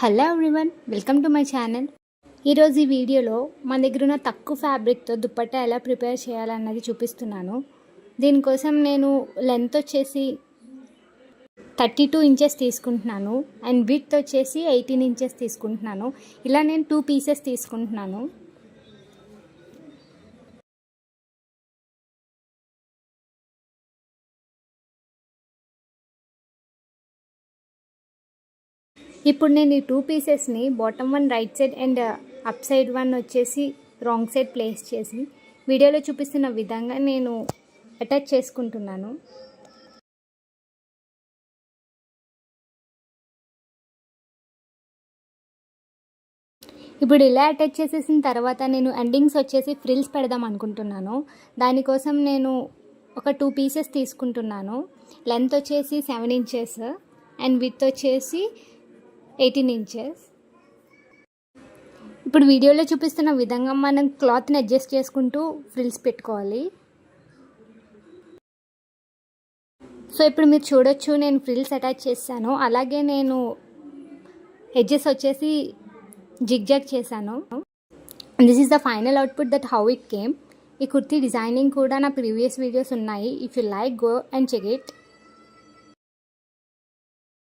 Hello everyone, welcome to my channel. ఈరోజు ఈ వీడియోలో మన దగ్గర ఉన్న తక్కువ ఫ్యాబ్రిక్తో దుపట్టా ఎలా ప్రిపేర్ చేయాలన్నది చూపిస్తున్నాను. దీనికోసం నేను లెంత్ వచ్చేసి 32 ఇంచెస్ తీసుకుంటున్నాను అండ్ విడ్త్ వచ్చేసి 18 ఇంచెస్ తీసుకుంటున్నాను. ఇలా నేను 2 పీసెస్ తీసుకుంటున్నాను. ఇప్పుడు నేను ఈ 2 పీసెస్ని bottom one right side and up side one వచ్చేసి రాంగ్ సైడ్ ప్లేస్ చేసి వీడియోలో చూపిస్తున్న విధంగా నేను అటాచ్ చేసుకుంటున్నాను. ఇప్పుడు ఇలా అటాచ్ చేసేసిన తర్వాత నేను ఎండింగ్స్ వచ్చేసి ఫ్రిల్స్ పెడదాం అనుకుంటున్నాను. దానికోసం నేను ఒక 2 పీసెస్ తీసుకుంటున్నాను. లెంత్ వచ్చేసి 7 ఇంచెస్ అండ్ విడ్త్ వచ్చేసి 18 ఇంచెస్. ఇప్పుడు వీడియోలో చూపిస్తున్న విధంగా మనం క్లాత్ని అడ్జస్ట్ చేసుకుంటూ ఫ్రిల్స్ పెట్టుకోవాలి. సో ఇప్పుడు మీరు చూడొచ్చు, నేను ఫ్రిల్స్ అటాచ్ చేశాను. అలాగే నేను ఎడ్జెస్ వచ్చేసి జిగ్జాగ్ చేశాను. This is the final output that how it came. ఈ కుర్తీ డిజైనింగ్ కూడా నా ప్రీవియస్ వీడియోస్ ఉన్నాయి. If you like, go and check it.